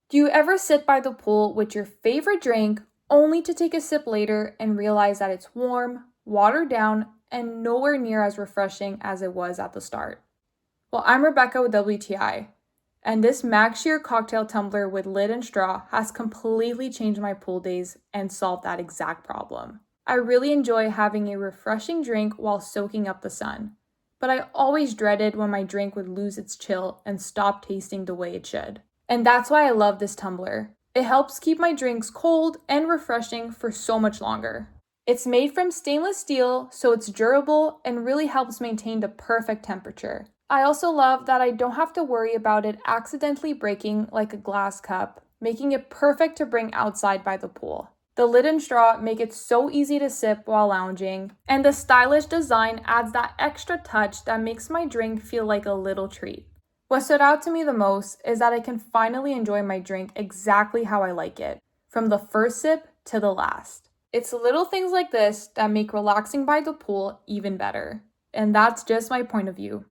Do you ever sit by the pool with your favorite drink only to take a sip later and realize that it's warm, watered down, and nowhere near as refreshing as it was at the start? Well, I'm Rebecca with WTI, and this magcheer cocktail tumbler with lid and straw has completely changed my pool days and solved that exact problem. I really enjoy having a refreshing drink while soaking up the sun, but I always dreaded when my drink would lose its chill and stop tasting the way it should. And that's why I love this tumbler. It helps keep my drinks cold and refreshing for so much longer. It's made from stainless steel, so it's durable and really helps maintain the perfect temperature. I also love that I don't have to worry about it accidentally breaking like a glass cup, making it perfect to bring outside by the pool. The lid and straw make it so easy to sip while lounging, and the stylish design adds that extra touch that makes my drink feel like a little treat. What stood out to me the most is that I can finally enjoy my drink exactly how I like it, from the first sip to the last. It's little things like this that make relaxing by the pool even better. And that's just my point of view.